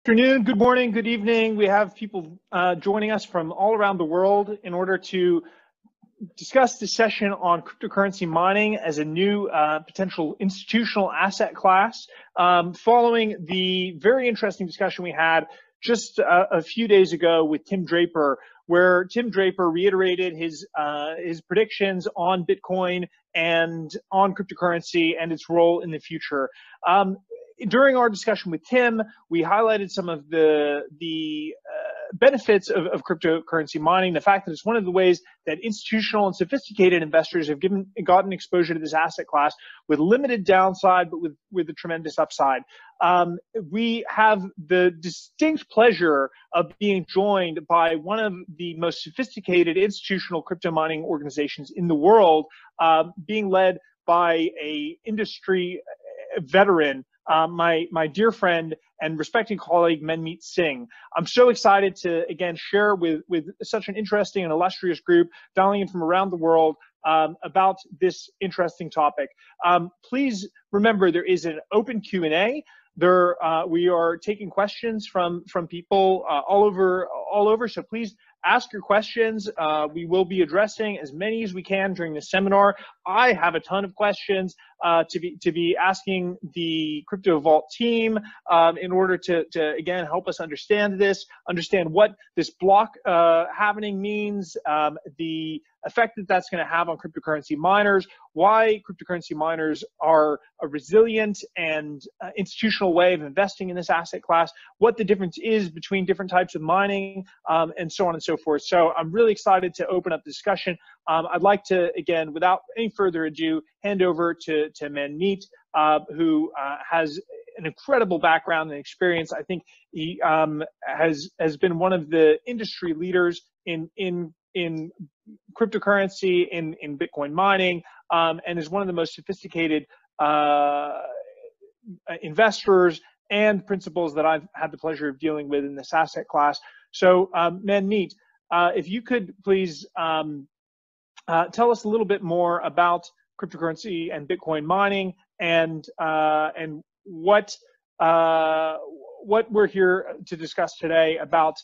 Afternoon, good morning, good evening. We have people joining us from all around the world in order to discuss this session on cryptocurrency mining as a new potential institutional asset class, following the very interesting discussion we had just a few days ago with Tim Draper, where Tim Draper reiterated his predictions on Bitcoin and on cryptocurrency and its role in the future. During our discussion with Tim, we highlighted some of the benefits of cryptocurrency mining, the fact that it's one of the ways that institutional and sophisticated investors have gotten exposure to this asset class with limited downside, but with a tremendous upside. We have the distinct pleasure of being joined by one of the most sophisticated institutional crypto mining organizations in the world, being led by a industry veteran, my dear friend and respected colleague, Manmeet Singh. I'm so excited to, again, share with such an interesting and illustrious group dialing in from around the world about this interesting topic. Please remember there is an open Q&A. We are taking questions from people all over, so please ask your questions. We will be addressing as many as we can during the seminar. I have a ton of questions to be asking the KryptoVault team in order to again help us understand what this block happening means, the effect that that's going to have on cryptocurrency miners, why cryptocurrency miners are a resilient and institutional way of investing in this asset class, what the difference is between different types of mining, and so on and so forth. So I'm really excited to open up the discussion. I'd like to, again, without any further ado, hand over to Manmeet, who has an incredible background and experience. I think he has been one of the industry leaders in cryptocurrency, in Bitcoin mining, and is one of the most sophisticated investors and principals that I've had the pleasure of dealing with in this asset class. So, Manmeet, if you could please tell us a little bit more about cryptocurrency and Bitcoin mining, and what we're here to discuss today about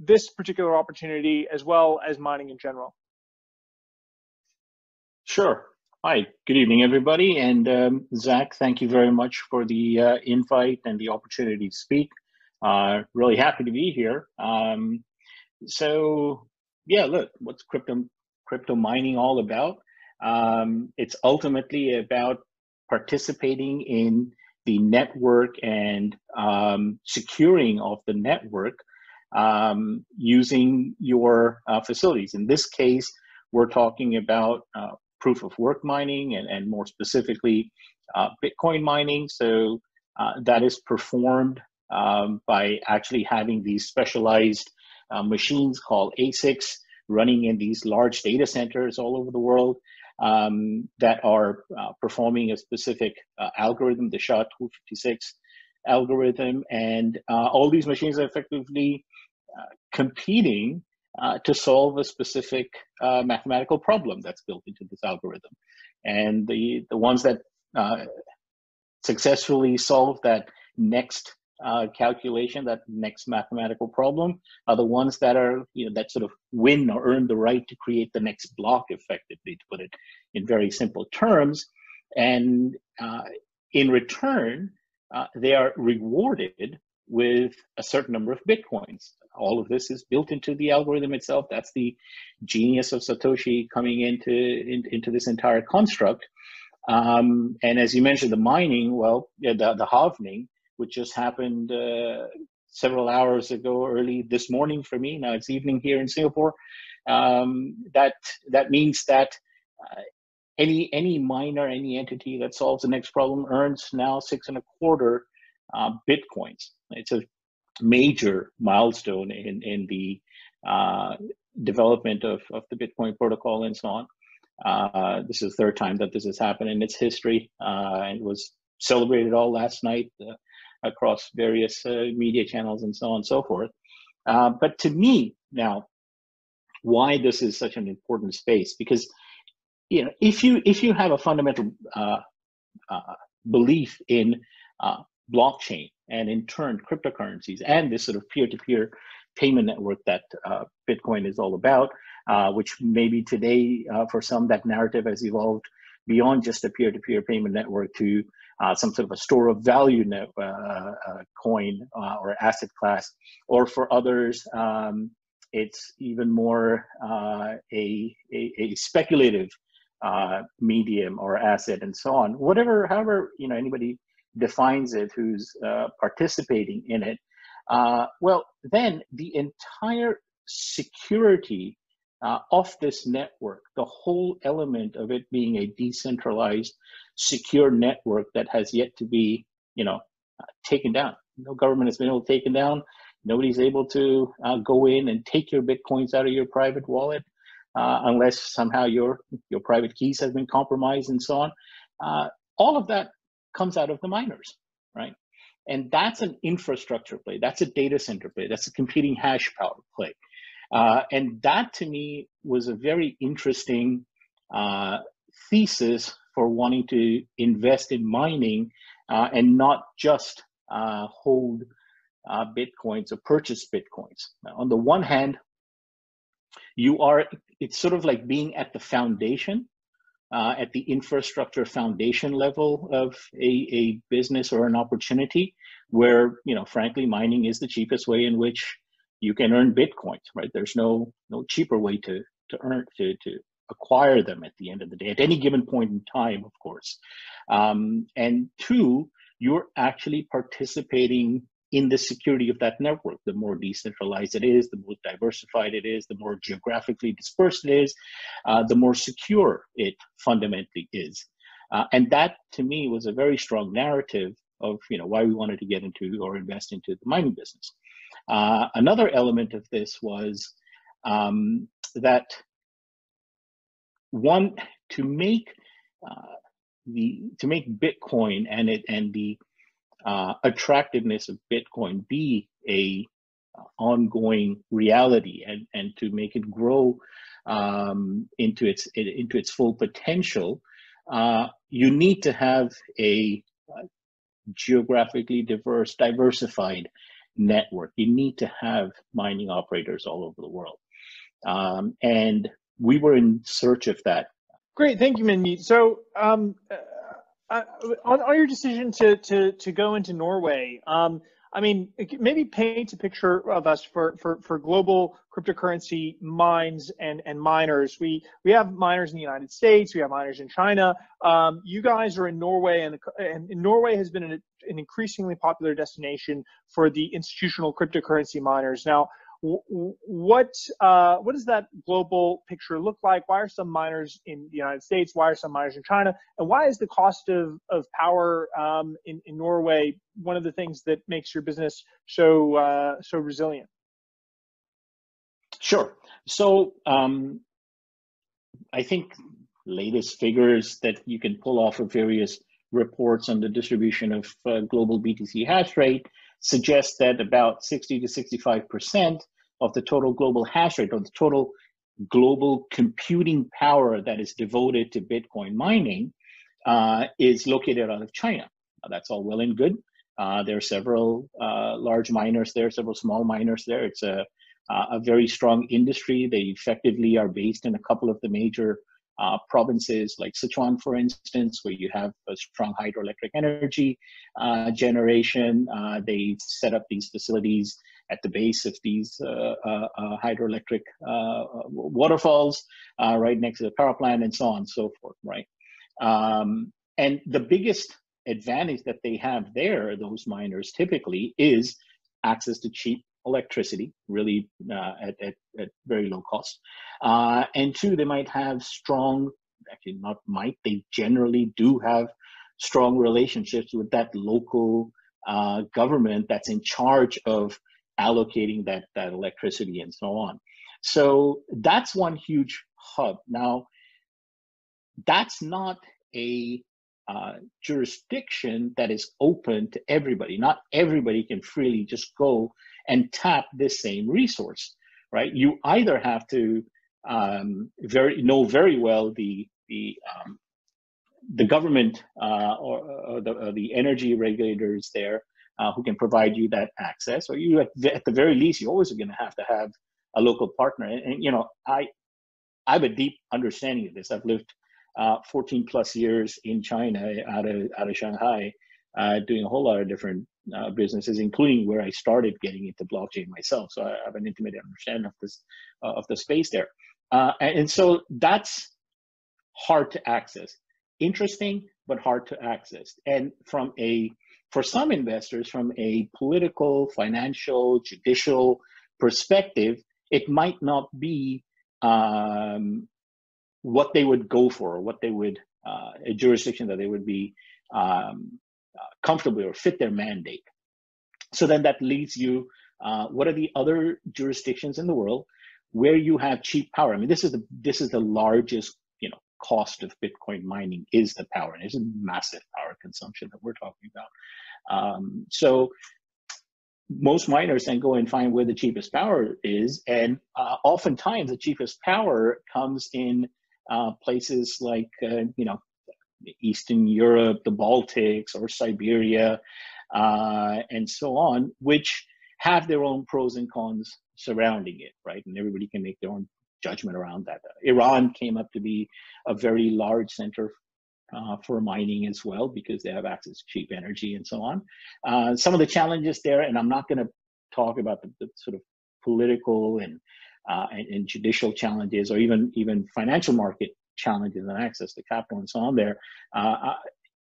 this particular opportunity, as well as mining in general. Sure. Hi, good evening, everybody. And Zach, thank you very much for the invite and the opportunity to speak. Really happy to be here. So yeah, look, what's crypto mining all about? It's ultimately about participating in the network and securing of the network using your facilities. In this case, we're talking about proof of work mining, and more specifically, Bitcoin mining. So that is performed by actually having these specialized machines called ASICs running in these large data centers all over the world that are performing a specific algorithm, the SHA-256 algorithm. And all these machines are effectively competing to solve a specific mathematical problem that's built into this algorithm. And the ones that successfully solve that next calculation, that next mathematical problem, are the ones that are, that sort of win or earn the right to create the next block, effectively, to put it in very simple terms. And in return, they are rewarded with a certain number of Bitcoins. All of this is built into the algorithm itself. That's the genius of Satoshi coming into this entire construct. And as you mentioned, the mining, well, yeah, the halvening, which just happened several hours ago, early this morning for me. Now it's evening here in Singapore. That means that any miner, any entity that solves the next problem earns now 6.25 Bitcoins. It's a major milestone in the development of the Bitcoin protocol and so on. This is the third time that this has happened in its history, and was celebrated all last night across various media channels and so on and so forth. But to me now, why this is such an important space, because if you have a fundamental belief in blockchain, and in turn cryptocurrencies and this sort of peer-to-peer payment network that Bitcoin is all about, which maybe today for some that narrative has evolved beyond just a peer-to-peer payment network to some sort of a store of value coin or asset class, or for others it's even more a speculative medium or asset and so on. However anybody defines it who's participating in it, well, then the entire security of this network, the whole element of it being a decentralized, secure network that has yet to be, taken down. No government has been able to take it down. Nobody's able to go in and take your Bitcoins out of your private wallet unless somehow your private keys have been compromised and so on. All of that comes out of the miners, right? And that's an infrastructure play. That's a data center play. That's a computing hash power play. And that to me was a very interesting thesis for wanting to invest in mining and not just hold Bitcoins or purchase Bitcoins. Now, on the one hand, it's sort of like being at the foundation, at the infrastructure foundation level of a business or an opportunity where, frankly, mining is the cheapest way in which you can earn Bitcoins, right? There's no cheaper way to acquire them at the end of the day, at any given point in time, of course. And two, you're actually participating in the security of that network. The more decentralized it is, the more diversified it is, the more geographically dispersed it is, the more secure it fundamentally is. And that, to me, was a very strong narrative of why we wanted to get into or invest into the mining business. Another element of this was that one, to make Bitcoin and the attractiveness of Bitcoin be a ongoing reality and to make it grow into its full potential, you need to have a geographically diversified network. You need to have mining operators all over the world. And we were in search of that. Great, thank you, Manmeet. So on your decision to go into Norway, I mean, maybe paint a picture of us for global cryptocurrency mines and miners. We have miners in the United States. We have miners in China. You guys are in Norway, and Norway has been an increasingly popular destination for the institutional cryptocurrency miners. Now, what does that global picture look like? Why are some miners in the United States? Why are some miners in China? And why is the cost of power in Norway one of the things that makes your business so resilient? Sure. So I think latest figures that you can pull off of various reports on the distribution of global BTC hash rate suggest that about 60 to 65% of the total global hash rate, or the total global computing power that is devoted to Bitcoin mining, is located out of China. That's all well and good. There are several large miners there, several small miners there. It's a very strong industry. They effectively are based in a couple of the major provinces like Sichuan, for instance, where you have a strong hydroelectric energy generation. They set up these facilities at the base of these hydroelectric waterfalls right next to the power plant and so on and so forth, right? And the biggest advantage that they have there, those miners typically, is access to cheap electricity, really at very low cost. And two, they might have strong, actually not might, they generally do have strong relationships with that local government that's in charge of allocating that electricity and so on. So that's one huge hub. Now, that's not a jurisdiction that is open to everybody. Not everybody can freely just go and tap this same resource, right? You either have to know very well the the government or the energy regulators there who can provide you that access, or you at the very least, you always are going to have a local partner. And you know, I have a deep understanding of this. I've lived 14 plus years in China, out of Shanghai, doing a whole lot of different businesses, including where I started getting into blockchain myself. So I have an intimate understanding of this, of the space there. And so that's hard to access. Interesting, but hard to access. And for some investors, from a political, financial, judicial perspective, it might not be what they would go for, or what they would, a jurisdiction that they would be comfortable or fit their mandate. So then that leads you, what are the other jurisdictions in the world where you have cheap power? I mean, this is the largest, you know, cost of Bitcoin mining is the power, and it's a massive power consumption that we're talking about. So most miners then go and find where the cheapest power is, and oftentimes the cheapest power comes in places like you know, Eastern Europe, the Baltics, or Siberia, and so on, which have their own pros and cons surrounding it, right? And everybody can make their own judgment around that. Iran came up to be a very large center for mining as well, because they have access to cheap energy and so on. Some of the challenges there, and I'm not going to talk about the sort of political and judicial challenges, or even financial market challenges and access to capital and so on there.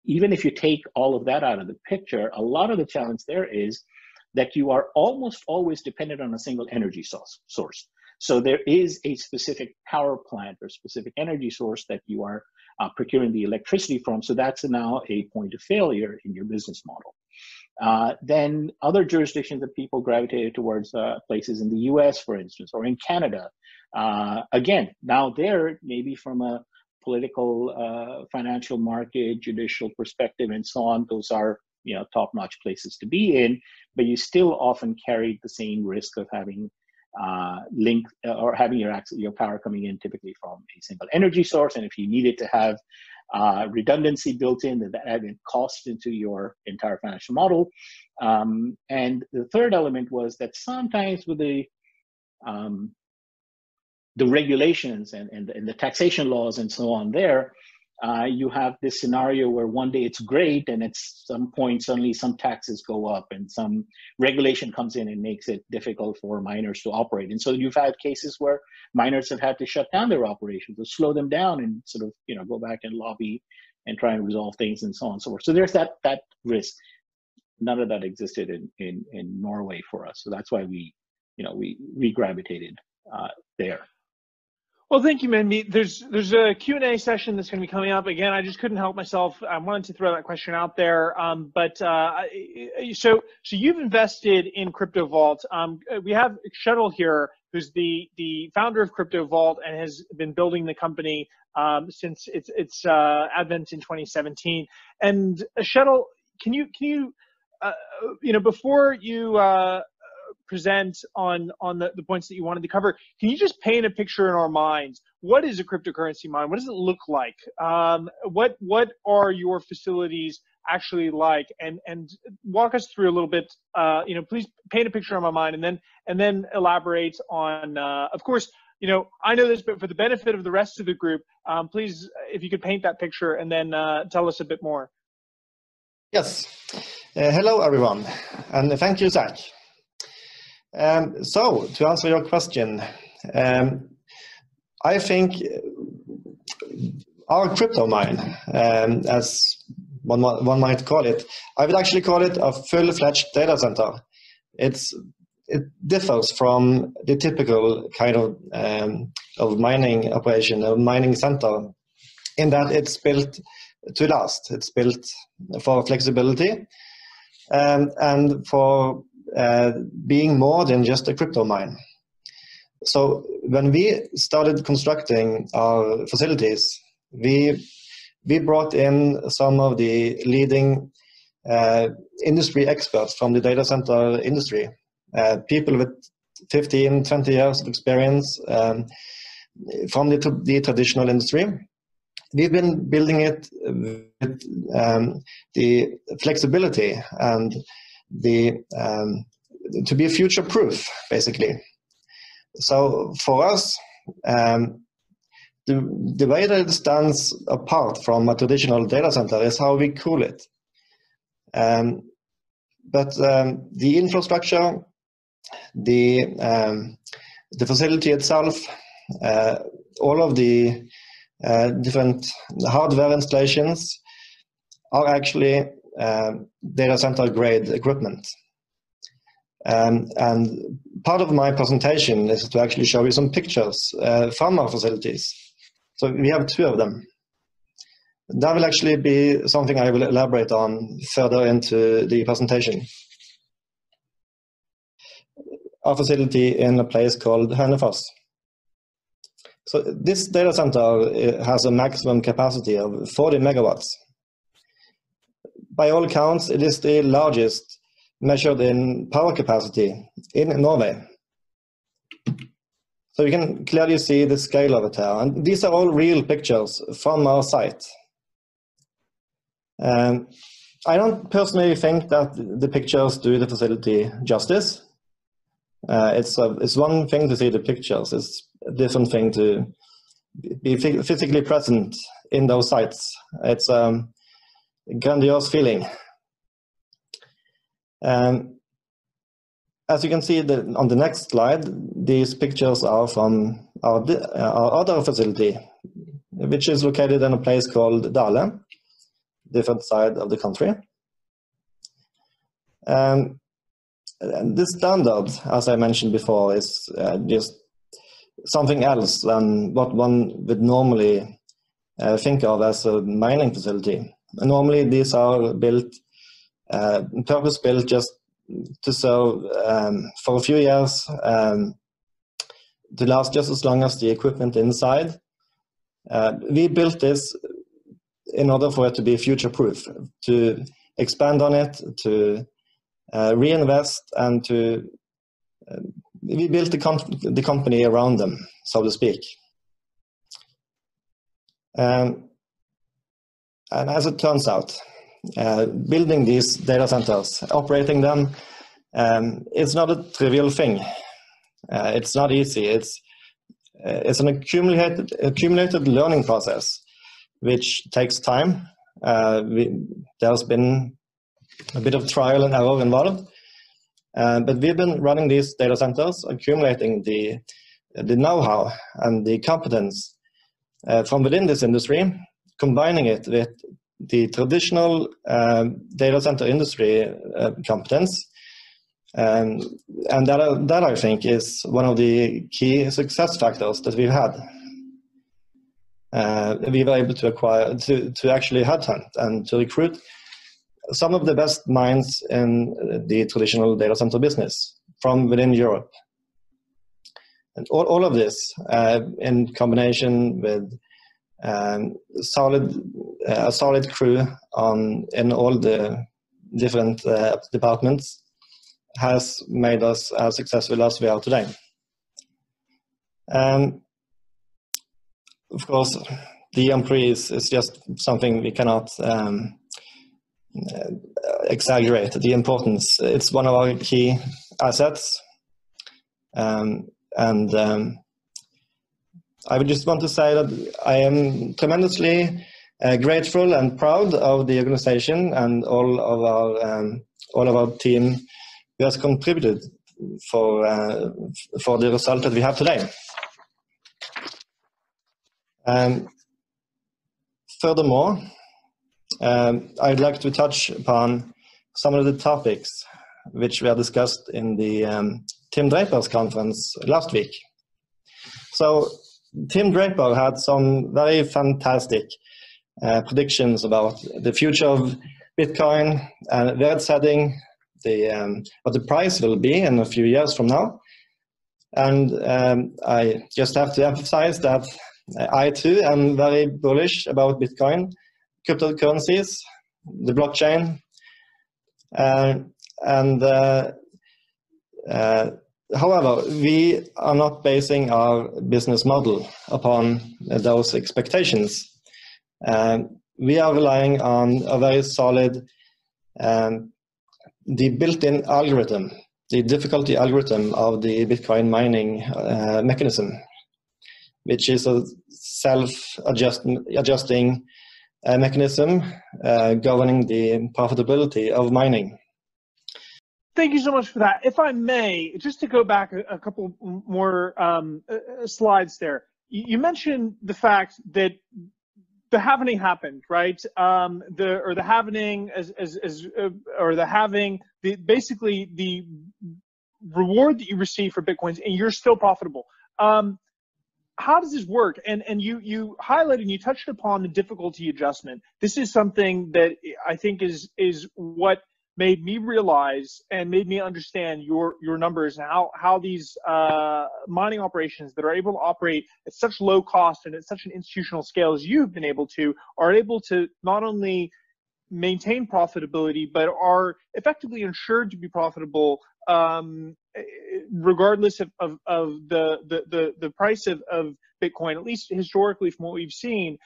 Even if you take all of that out of the picture, a lot of the challenge there is that you are almost always dependent on a single energy source. So there is a specific power plant or specific energy source that you are procuring the electricity from. So that's now a point of failure in your business model. Then other jurisdictions that people gravitated towards, places in the US, for instance, or in Canada. Again, now there, maybe from a political, financial market, judicial perspective, and so on, those are, you know, top-notch places to be in, but you still often carry the same risk of having link or having your power coming in typically from a single energy source. And if you needed to have redundancy built in, that added cost into your entire financial model. And the third element was that sometimes with the regulations and the taxation laws and so on there, you have this scenario where one day it's great, and at some point suddenly some taxes go up and some regulation comes in and makes it difficult for miners to operate. And so you've had cases where miners have had to shut down their operations or slow them down and sort of, you know, go back and lobby and try and resolve things and so on and so forth. So there's that risk. None of that existed in Norway for us. So that's why we gravitated there. Well, thank you, Manmeet. There's a Q&A session that's going to be coming up. Again, I just couldn't help myself. I wanted to throw that question out there. So you've invested in KryptoVault. We have Kjetil here, who's the founder of KryptoVault and has been building the company since its advent in 2017. And Kjetil, can you before you present on the points that you wanted to cover, can you just paint a picture in our minds? What is a cryptocurrency mine? What does it look like? What are your facilities actually like? And walk us through a little bit. Please paint a picture in my mind, and then elaborate on. Of course, I know this, but for the benefit of the rest of the group, please, if you could paint that picture and then tell us a bit more. Yes. Hello, everyone, and thank you, Zach. So, to answer your question, I think our crypto mine, as one might call it, I would actually call it a full-fledged data center. It differs from the typical kind of mining operation, a mining center, in that it's built to last. It's built for flexibility and for being more than just a crypto mine. So when we started constructing our facilities, we brought in some of the leading industry experts from the data center industry, people with 15, 20 years of experience from the traditional industry, we've been building it with the flexibility and the to be future-proof, basically. So for us, the way that it stands apart from a traditional data center is how we cool it. But the infrastructure, the facility itself, all of the different hardware installations are actually data center grade equipment. And part of my presentation is to actually show you some pictures from our facilities. So we have 2 of them. That will actually be something I will elaborate on further into the presentation. Our facility in a place called Hønefoss. So this data center has a maximum capacity of 40 megawatts. By all accounts, it is the largest measured in power capacity in Norway. So you can clearly see the scale of it here. And these are all real pictures from our site. I don't personally think that the pictures do the facility justice. It's one thing to see the pictures. It's a different thing to be physically present in those sites. It's a grandiose feeling. As you can see on the next slide, these pictures are from our other facility, which is located in a place called Dale, different side of the country. And this standard, as I mentioned before, is just something else than what one would normally think of as a mining facility. Normally, these are built, purpose-built just to serve for a few years, to last just as long as the equipment inside. We built this in order for it to be future-proof, to expand on it, to reinvest, and to we built the company around them, so to speak. And as it turns out, building these data centers, operating them, it's not a trivial thing. It's not easy. It's an accumulated learning process, which takes time. There's been a bit of trial and error involved, but we've been running these data centers, accumulating the know-how and the competence from within this industry, combining it with the traditional data center industry competence, and that I think is one of the key success factors that we've had. We were able to acquire, to actually headhunt and to recruit some of the best minds in the traditional data center business from within Europe. And all of this in combination with a solid crew in all the different departments has made us as successful as we are today. Of course, the employees is just something we cannot exaggerate the importance. It's one of our key assets. I would just want to say that I am tremendously grateful and proud of the organization and all of our team who has contributed for the result that we have today. Furthermore, I'd like to touch upon some of the topics which were discussed in the Tim Draper's conference last week. So Tim Draper had some very fantastic predictions about the future of Bitcoin and where it's heading, what the price will be in a few years from now. And I just have to emphasize that I too am very bullish about Bitcoin, cryptocurrencies, the blockchain, however, we are not basing our business model upon those expectations. We are relying on a very solid, the built-in algorithm, the difficulty algorithm of the Bitcoin mining mechanism, which is a self-adjusting mechanism governing the profitability of mining. Thank you so much for that. If I may, just to go back a couple more slides there, you mentioned the fact that the halvening happened, right? The halvening basically the reward that you receive for Bitcoins, and you're still profitable. How does this work? And you highlighted and you touched upon the difficulty adjustment. This is something that I think is what made me realize and made me understand your numbers and how these mining operations that are able to operate at such low cost and at such an institutional scale as you've been able to, are able to not only maintain profitability, but are effectively insured to be profitable regardless of the price of Bitcoin, at least historically from what we've seen.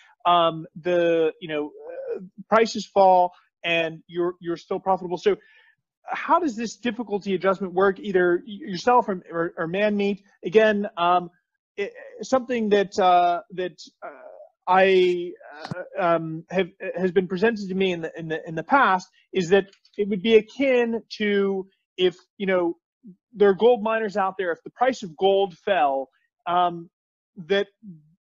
Prices fall and you're still profitable. So how does this difficulty adjustment work, either yourself or Manmeet? Again, something that has been presented to me in the past is that it would be akin to, if there are gold miners out there, if the price of gold fell, that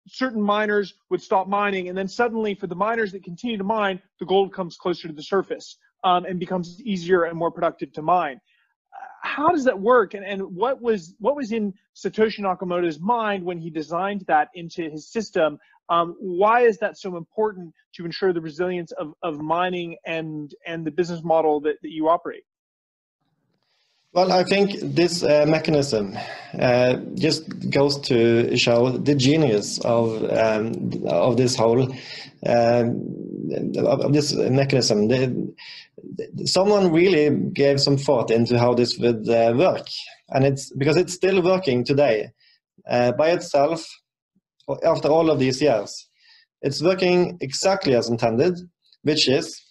certain miners would stop mining, and then suddenly for the miners that continue to mine, the gold comes closer to the surface and becomes easier and more productive to mine. How does that work, and what was in Satoshi Nakamoto's mind when he designed that into his system? Why is that so important to ensure the resilience of mining and the business model that you operate? Well, I think this mechanism just goes to show the genius of this whole of this mechanism. Someone really gave some thought into how this would work, and it's because it's still working today by itself after all of these years. It's working exactly as intended, which is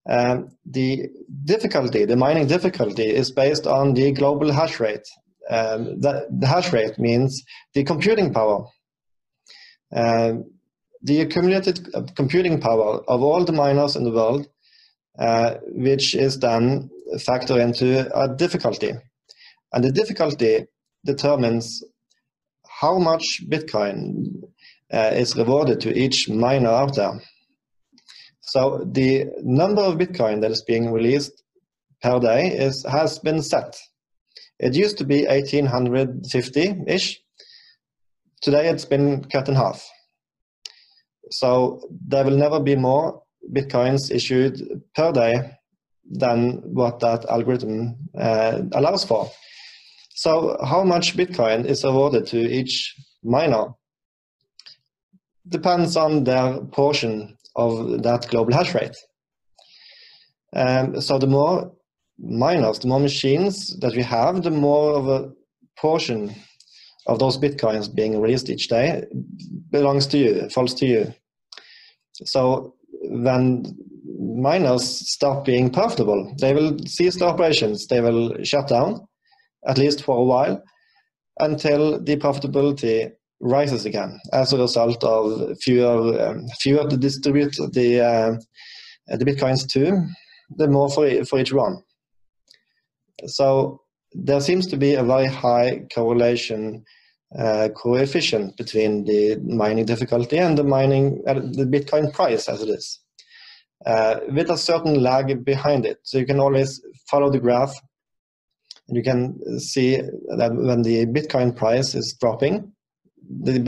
the mining difficulty is based on the global hash rate. The hash rate means the computing power. The accumulated computing power of all the miners in the world, which is then factored into a difficulty. And the difficulty determines how much Bitcoin is rewarded to each miner out there. So the number of Bitcoin that is being released per day has been set. It used to be 1,850-ish. Today it's been cut in half. So there will never be more Bitcoins issued per day than what that algorithm allows for. So how much Bitcoin is awarded to each miner depends on their portion of that global hash rate. So the more miners, the more machines that we have, the more of a portion of those Bitcoins being released each day belongs to you, falls to you. So when miners stop being profitable, they will cease their operations, they will shut down, at least for a while, until the profitability rises again as a result of fewer to distribute the Bitcoins to, the more for each one. So there seems to be a very high correlation coefficient between the mining difficulty and the Bitcoin price as it is, with a certain lag behind it. So you can always follow the graph, and you can see that when the Bitcoin price is dropping, the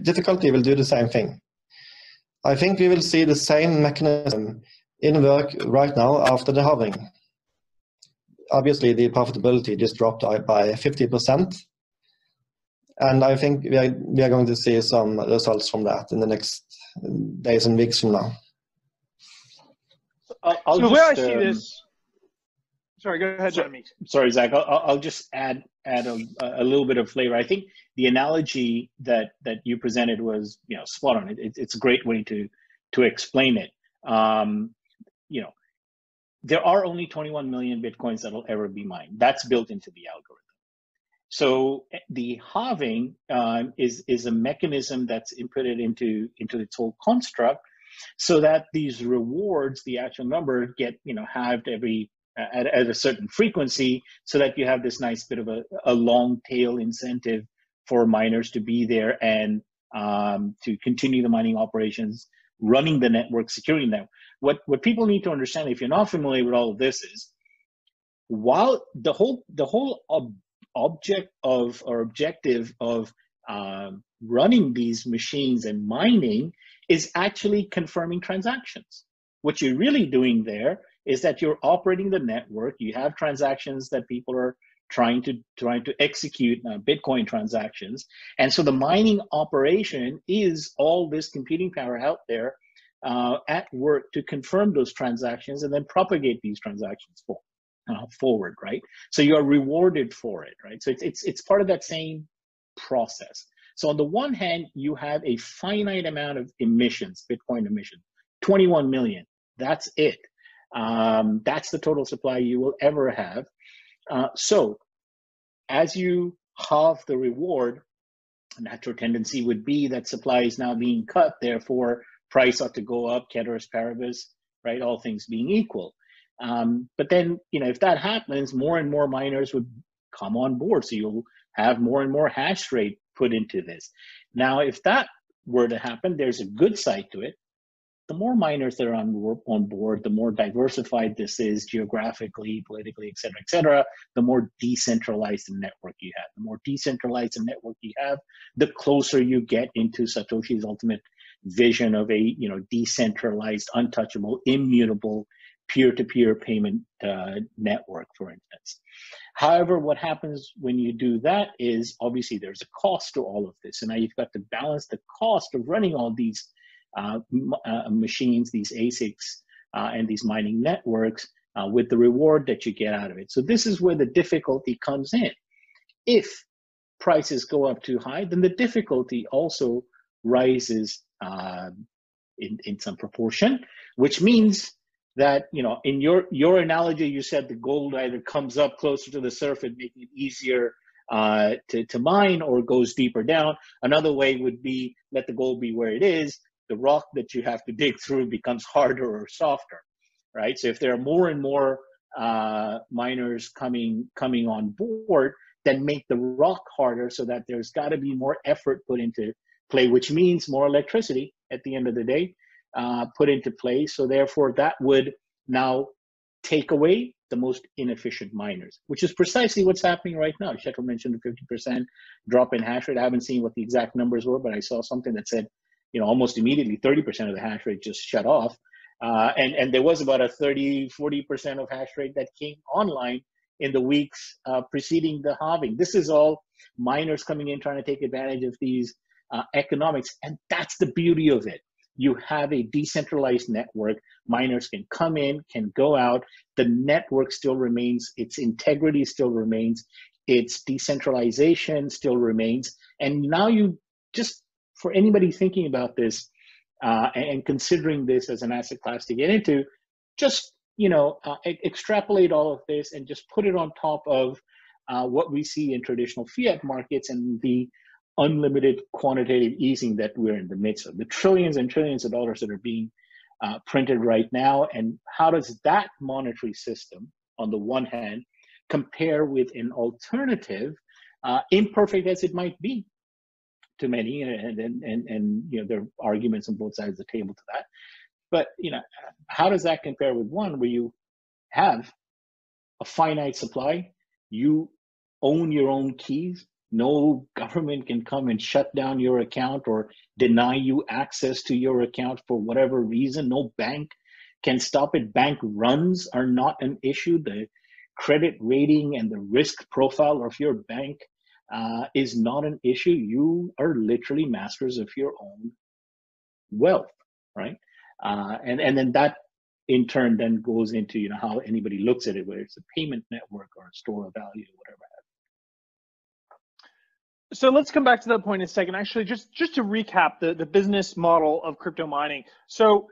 difficulty will do the same thing. I think we will see the same mechanism in work right now after the halving. Obviously, the profitability just dropped by 50%. And I think we are going to see some results from that in the next days and weeks from now. So the way I see this, sorry, go ahead, Manmeet. Sorry, Zach. I'll just add a little bit of flavor. I think the analogy that you presented was spot on. It's a great way to to explain it. You know, there are only 21 million Bitcoins that will ever be mined. That's built into the algorithm. So the halving is a mechanism that's inputted into its whole construct, so that these rewards, the actual number, get halved every at a certain frequency, so that you have this nice bit of a long tail incentive for miners to be there and to continue the mining operations, running the network, securing them. What people need to understand, if you're not familiar with all of this, is while the whole objective of running these machines and mining is actually confirming transactions. What you're really doing there is that you're operating the network. You have transactions that people are trying to execute, Bitcoin transactions, and so the mining operation is all this computing power out there at work to confirm those transactions and then propagate these transactions forward, right? So you are rewarded for it, right? So it's part of that same process. So on the one hand, you have a finite amount of emissions, Bitcoin emissions, 21 million. That's it. That's the total supply you will ever have. So as you halve the reward, a natural tendency would be that supply is now being cut, therefore price ought to go up, ceteris paribus, right? All things being equal. But then, if that happens, more and more miners would come on board. So you'll have more and more hash rate put into this. Now, if that were to happen, there's a good side to it. The more miners that are on board, the more diversified this is geographically, politically, et cetera, the more decentralized the network you have. The more decentralized the network you have, the closer you get into Satoshi's ultimate vision of a decentralized, untouchable, immutable, peer-to-peer payment network, for instance. However, what happens when you do that is obviously there's a cost to all of this, and now you've got to balance the cost of running all these machines, these ASICs, and these mining networks with the reward that you get out of it. So this is where the difficulty comes in. If prices go up too high, then the difficulty also rises in some proportion, which means that, in your analogy, you said the gold either comes up closer to the surface, making it easier to mine, or goes deeper down. Another way would be let the gold be where it is. The rock that you have to dig through becomes harder or softer, right? So if there are more and more miners coming on board, then make the rock harder, so that there's got to be more effort put into play, which means more electricity at the end of the day put into play. So therefore, that would now take away the most inefficient miners, which is precisely what's happening right now. Kjetil mentioned the 50% drop in hash rate. I haven't seen what the exact numbers were, but I saw something that said, almost immediately 30% of the hash rate just shut off. And there was about a 30-40% of hash rate that came online in the weeks preceding the halving. This is all miners coming in, trying to take advantage of these economics. And that's the beauty of it. You have a decentralized network. Miners can come in, can go out. The network still remains, its integrity still remains, its decentralization still remains. And now you just, for anybody thinking about this and considering this as an asset class to get into, just extrapolate all of this and just put it on top of what we see in traditional fiat markets and the unlimited quantitative easing that we're in the midst of, the trillions and trillions of dollars that are being printed right now. And how does that monetary system, on the one hand, compare with an alternative, imperfect as it might be to many, and there are arguments on both sides of the table to that. But how does that compare with one where you have a finite supply, you own your own keys, no government can come and shut down your account or deny you access to your account for whatever reason, no bank can stop it. Bank runs are not an issue. The credit rating and the risk profile of your bank is not an issue. You are literally masters of your own wealth, right? And then that in turn then goes into how anybody looks at it, whether it's a payment network or a store of value or whatever. So let's come back to that point in a second. Actually, just to recap the business model of crypto mining. So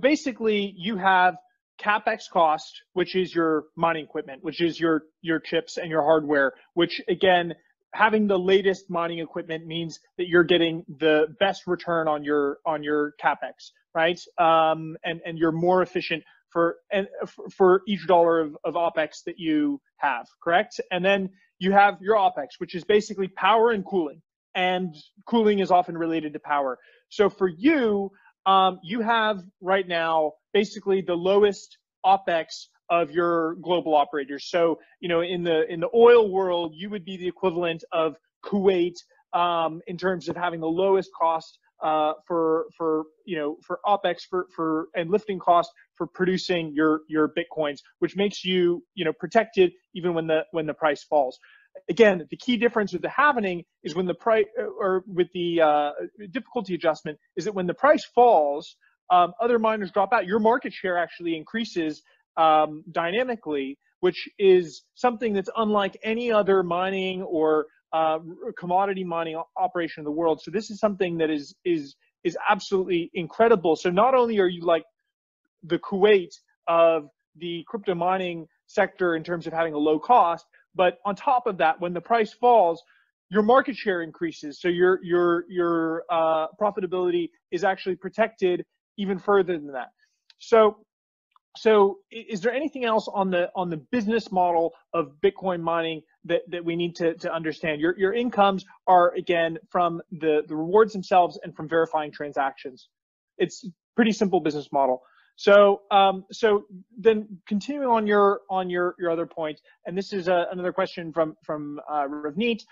basically, you have capex cost, which is your mining equipment, which is your chips and your hardware. Which again, having the latest mining equipment means that you're getting the best return on your capex, right? And you're more efficient for each dollar of OPEX that you have, correct? And then you have your OPEX, which is basically power and cooling. And cooling is often related to power. So for you, you have right now basically the lowest OPEX of your global operators. So, you know, in the oil world, you would be the equivalent of Kuwait in terms of having the lowest cost for OPEX and lifting costs for producing your Bitcoins, which makes you protected even when the price falls. Again, the key difference with the halvening is when the price or with the difficulty adjustment is that when the price falls, other miners drop out. Your market share actually increases dynamically, which is something that's unlike any other mining or commodity mining operation in the world. So this is something that is absolutely incredible. So not only are you like the Kuwait of the crypto mining sector in terms of having a low cost, but on top of that, when the price falls, your market share increases. So your profitability is actually protected even further than that. So is there anything else on the business model of Bitcoin mining that we need to understand? Your incomes are, again, from the rewards themselves and from verifying transactions. It's a pretty simple business model. So then continuing on your other point, and this is another question from Ravneet.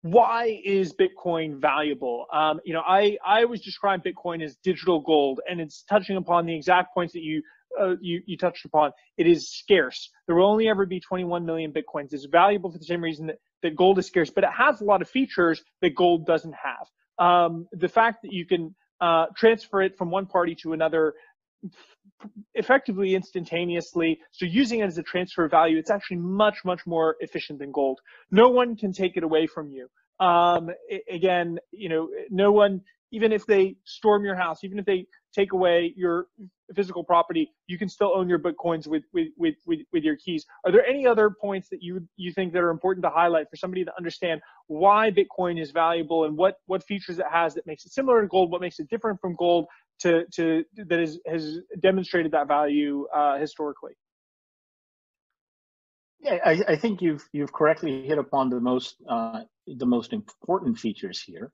Why is Bitcoin valuable? I always describe Bitcoin as digital gold, and it's touching upon the exact points that you touched upon. It is scarce. There will only ever be 21 million Bitcoins. It's valuable for the same reason that gold is scarce, but it has a lot of features that gold doesn't have. The fact that you can transfer it from one party to another effectively instantaneously, so using it as a transfer value, it's actually much more efficient than gold. No one can take it away from you. Again, no one, even if they storm your house, even if they take away your physical property, you can still own your Bitcoins with your keys. Are there any other points that you think that are important to highlight for somebody to understand why Bitcoin is valuable and what features it has that makes it similar to gold, what makes it different from gold that has demonstrated that value historically? Yeah, I think you've correctly hit upon the most important features here.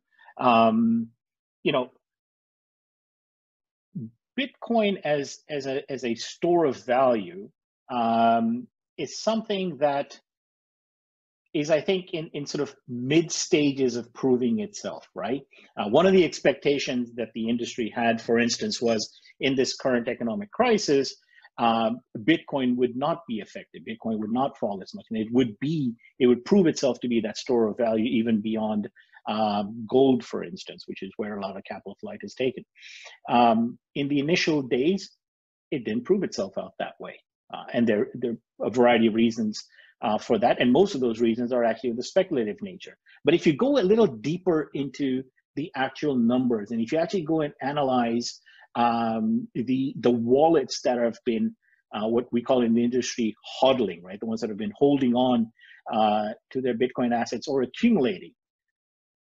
Bitcoin as a store of value is something that is, I think, in sort of mid stages of proving itself, right? One of the expectations that the industry had, for instance, was in this current economic crisis, Bitcoin would not be affected. Bitcoin would not fall as much, and it would prove itself to be that store of value even beyond gold, for instance, which is where a lot of capital flight is taken. In the initial days, it didn't prove itself out that way, and there are a variety of reasons for that, and most of those reasons are actually of the speculative nature. But if you go a little deeper into the actual numbers, and if you actually go and analyze the wallets that have been what we call in the industry hodling, right? The ones that have been holding on to their Bitcoin assets or accumulating.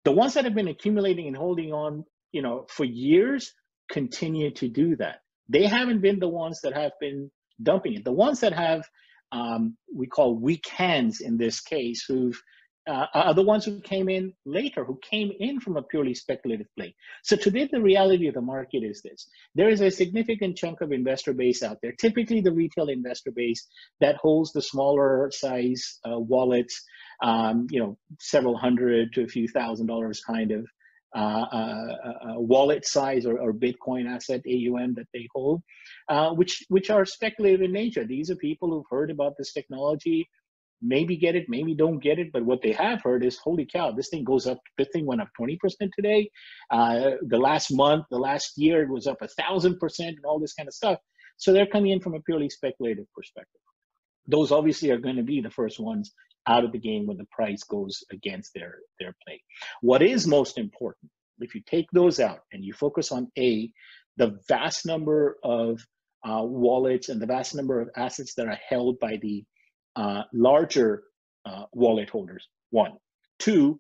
The ones that have been accumulating and holding on, for years, continue to do that. They haven't been the ones that have been dumping it. The ones that have, we call weak hands in this case, who've are the ones who came in later, who came in from a purely speculative play. So today, the reality of the market is this. There is a significant chunk of investor base out there, typically the retail investor base that holds the smaller size wallets, several hundred to a few $1,000s kind of wallet size or Bitcoin asset AUM that they hold, which are speculative in nature. These are people who've heard about this technology, maybe get it, maybe don't get it, but what they have heard is, holy cow, this thing went up 20% today. The last year, it was up 1,000% and all this kind of stuff. So they're coming in from a purely speculative perspective. those obviously are going to be the first ones out of the game when the price goes against their play. What is most important, if you take those out and you focus on the vast number of wallets and the vast number of assets that are held by the larger wallet holders, one. Two,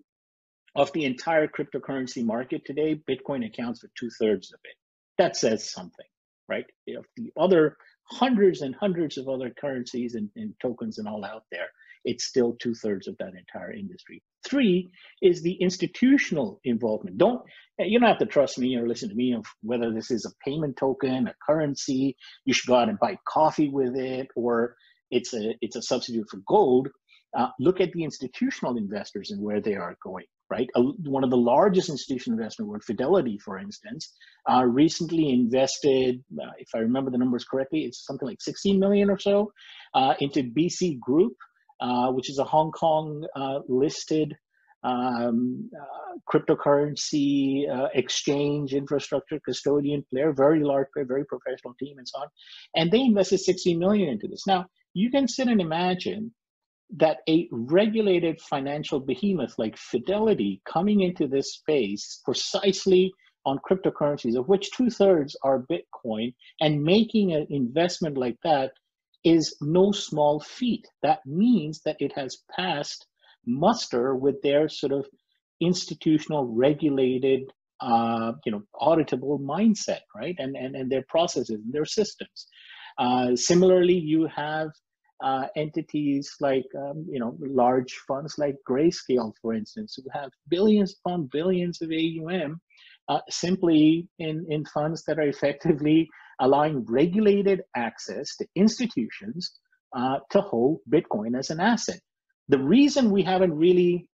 of the entire cryptocurrency market today, Bitcoin accounts for 2/3 of it. That says something, right? If the other hundreds and hundreds of other currencies and tokens and all out there, it's still 2/3 of that entire industry. Three is the institutional involvement. You don't have to trust me or listen to me of whether this is a payment token, a currency, you should go out and buy coffee with it, or it's a substitute for gold. Look at the institutional investors and where they are going, right? One of the largest institutional investors were Fidelity, for instance, recently invested, if I remember the numbers correctly, it's something like 16 million or so into BC Group, which is a Hong Kong listed cryptocurrency exchange infrastructure custodian player, very large player, very professional team and so on. And they invested 60 million into this. Now, you can sit and imagine that a regulated financial behemoth like Fidelity coming into this space precisely on cryptocurrencies, of which 2/3 are Bitcoin, and making an investment like that is no small feat. That means that it has passed muster with their sort of institutional regulated, auditable mindset, right? And their processes and their systems. Similarly, you have entities like, large funds like Grayscale, for instance, who have billions upon billions of AUM simply in funds that are effectively allowing regulated access to institutions to hold Bitcoin as an asset. The reason we haven't really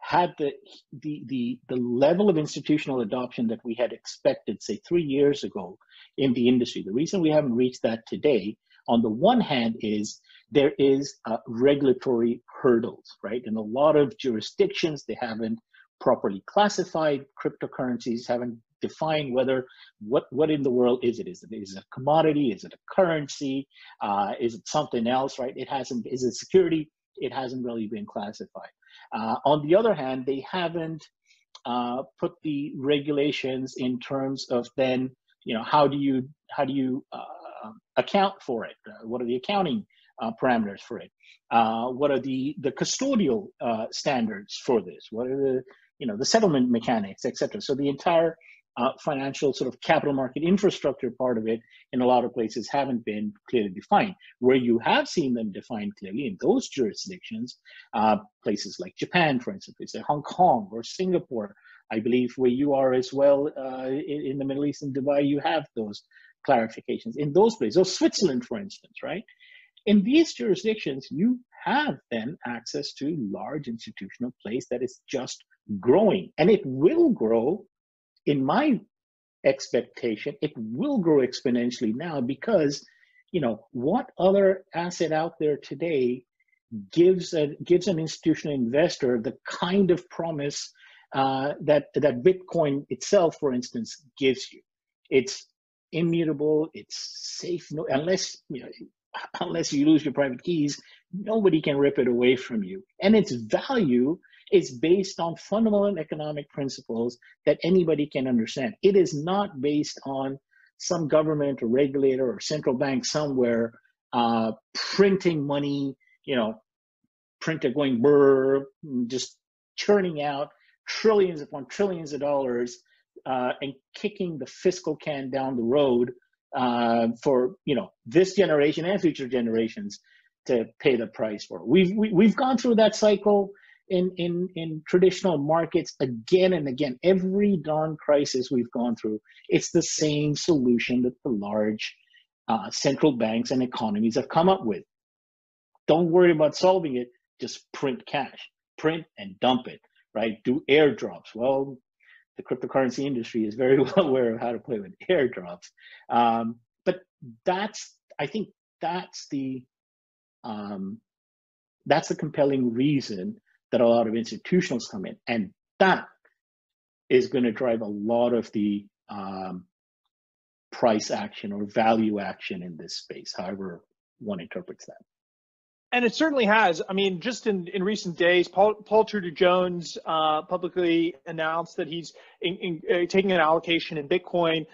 had the level of institutional adoption that we had expected, say 3 years ago in the industry, the reason we haven't reached that today, on the one hand, is there is regulatory hurdles, right? In a lot of jurisdictions, they haven't properly classified cryptocurrencies, haven't defined whether what in the world is it? Is it a commodity? Is it a currency? Is it something else, right? It hasn't. Is it security? It hasn't really been classified. On the other hand, they haven't put the regulations in terms of then, how do you account for it? What are the accounting parameters for it? What are the custodial standards for this? What are the settlement mechanics, etc. So the entire financial sort of capital market infrastructure part of it in a lot of places haven't been clearly defined. Where you have seen them defined clearly in those jurisdictions, places like Japan, for instance, places like Hong Kong or Singapore, I believe where you are as well, in the Middle East and Dubai, you have those clarifications in those places. Or Switzerland, for instance, right? In these jurisdictions, you have then access to large institutional place that is just growing, and it will grow. In my expectation, it will grow exponentially now because, what other asset out there today gives an institutional investor the kind of promise that Bitcoin itself, for instance, gives you? It's immutable, it's safe, unless you lose your private keys, nobody can rip it away from you. And its value is based on fundamental economic principles that anybody can understand. It is not based on some government or regulator or central bank somewhere printing money, printer going brrr, just churning out trillions upon trillions of dollars and kicking the fiscal can down the road for this generation and future generations to pay the price for. We've gone through that cycle in traditional markets again and again. Every darn crisis we've gone through, it's the same solution that the large central banks and economies have come up with. Don't worry about solving it, just print cash, print and dump it, right? Do airdrops. Well, the cryptocurrency industry is very well aware of how to play with airdrops. But I think that's the compelling reason that a lot of institutionals come in, and that is going to drive a lot of the price action or value action in this space, however one interprets that. And it certainly has. I mean, just in recent days, Paul Tudor Jones publicly announced that he's taking an allocation in Bitcoin.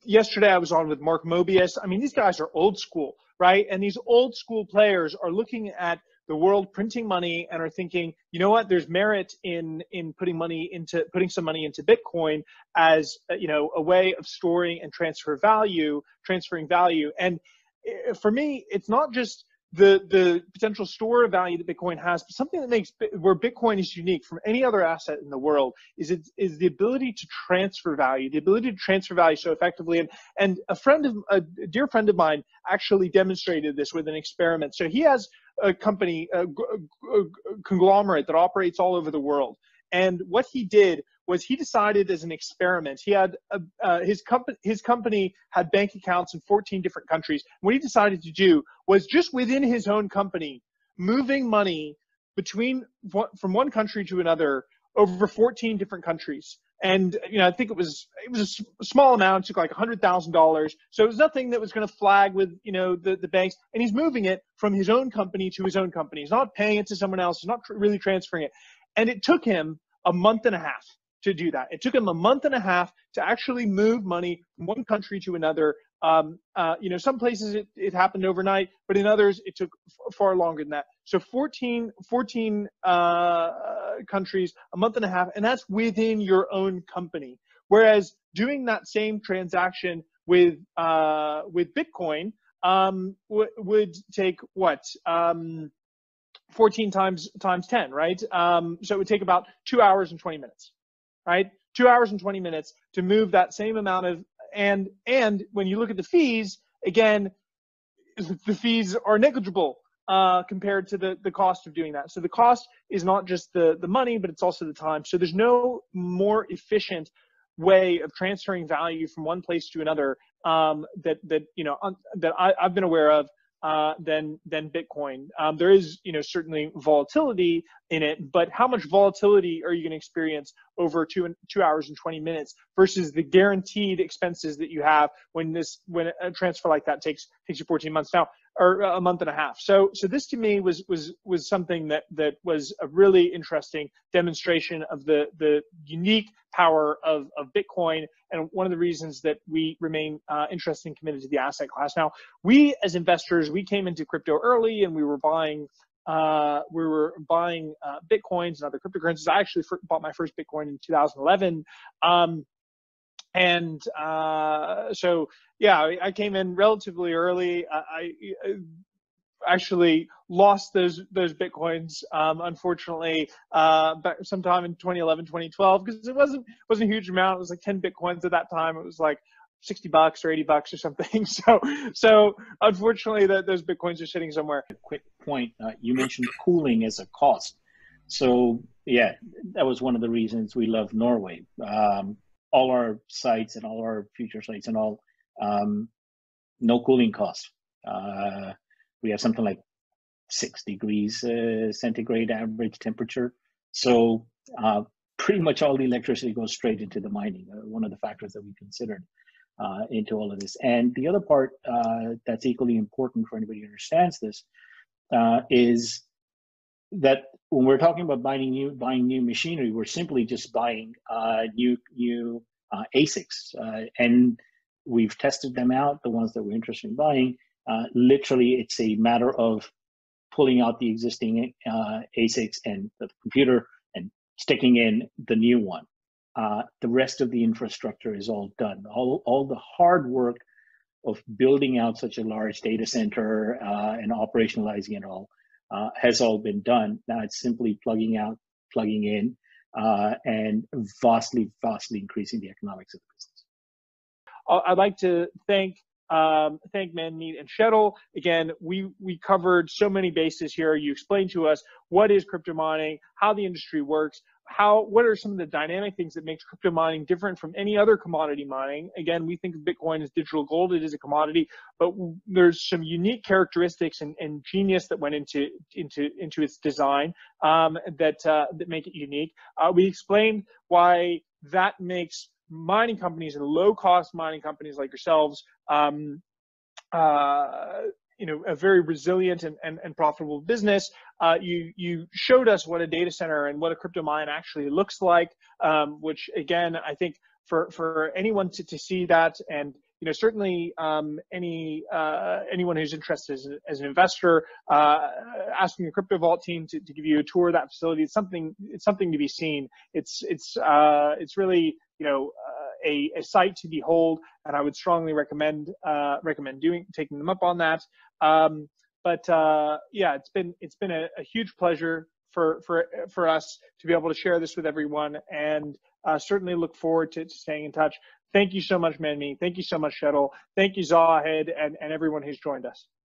Yesterday, I was on with Mark Mobius. I mean, these guys are old school, right? And these old school players are looking at the world printing money and are thinking, you know what? There's merit in putting some money into Bitcoin as a way of storing and transferring value. And for me, it's not just the potential store of value that Bitcoin has, but something that makes where Bitcoin is unique from any other asset in the world is the ability to transfer value, so effectively. And a dear friend of mine actually demonstrated this with an experiment. So he has a company, a conglomerate that operates all over the world. And what he did was he decided as an experiment, he had his company had bank accounts in 14 different countries. What he decided to do was just within his own company, moving money from one country to another over 14 different countries. And I think it was a small amount, took like $100,000. So it was nothing that was going to flag with the banks. And he's moving it from his own company to his own company. He's not paying it to someone else. He's not really transferring it. And it took him a month and a half to do that. It took him a month and a half to actually move money from one country to another. Some places it happened overnight, but in others it took far longer than that. So 14 countries, a month and a half, and that's within your own company. Whereas doing that same transaction with Bitcoin would take what? 14 times 10, right? So it would take about 2 hours and 20 minutes, right? 2 hours and 20 minutes to move that same amount of, and when you look at the fees, again, the fees are negligible compared to the cost of doing that. So the cost is not just the money, but it's also the time. So there's no more efficient way of transferring value from one place to another that I've been aware of than Bitcoin. There is, certainly volatility in it, but how much volatility are you going to experience over 2 hours and 20 minutes versus the guaranteed expenses that you have when a transfer like that takes you 14 months now, or a month and a half. So this to me was something that was a really interesting demonstration of the unique power of Bitcoin, and one of the reasons that we remain interested and committed to the asset class. Now, we as investors, we came into crypto early, and we were buying Bitcoins and other cryptocurrencies. I actually bought my first Bitcoin in 2011. So yeah, I came in relatively early. I actually lost those Bitcoins, unfortunately, back sometime in 2011, 2012, because it wasn't a huge amount. It was like 10 Bitcoins at that time. It was like $60 or $80 or something. So unfortunately, those Bitcoins are sitting somewhere. Quick point, you mentioned cooling as a cost. So yeah, that was one of the reasons we love Norway. All our sites and all our future sites and all, no cooling costs. We have something like 6 degrees centigrade average temperature. So pretty much all the electricity goes straight into the mining, one of the factors that we considered into all of this. And the other part that's equally important for anybody who understands this is that when we're talking about buying new machinery, we're simply just buying new ASICs, and we've tested them out, the ones that we're interested in buying. Literally, it's a matter of pulling out the existing ASICs and the computer and sticking in the new one. The rest of the infrastructure is all done. All the hard work of building out such a large data center and operationalizing it all has all been done. Now it's simply plugging out, plugging in, and vastly increasing the economics of the business. I'd like to thank Manmeet and Kjetil. Again, we covered so many bases here. You explained to us what is crypto mining, how the industry works, what are some of the dynamic things that makes crypto mining different from any other commodity mining. Again, we think of Bitcoin as digital gold. It is a commodity, but there's some unique characteristics and genius that went into its design that make it unique. We explained why that makes mining companies and low-cost mining companies like yourselves a very resilient and profitable business. You showed us what a data center and what a crypto mine actually looks like, which again, I think for anyone to see that, and certainly anyone who's interested as an investor, asking the KryptoVault team to give you a tour of that facility, it's something to be seen. It's really a site to behold, and I would strongly recommend taking them up on that. Yeah, it's been a huge pleasure for us to be able to share this with everyone, and certainly look forward to staying in touch. Thank you so much, Manmeet. Thank you so much, Kjetil. Thank you, Zahed, and everyone who's joined us.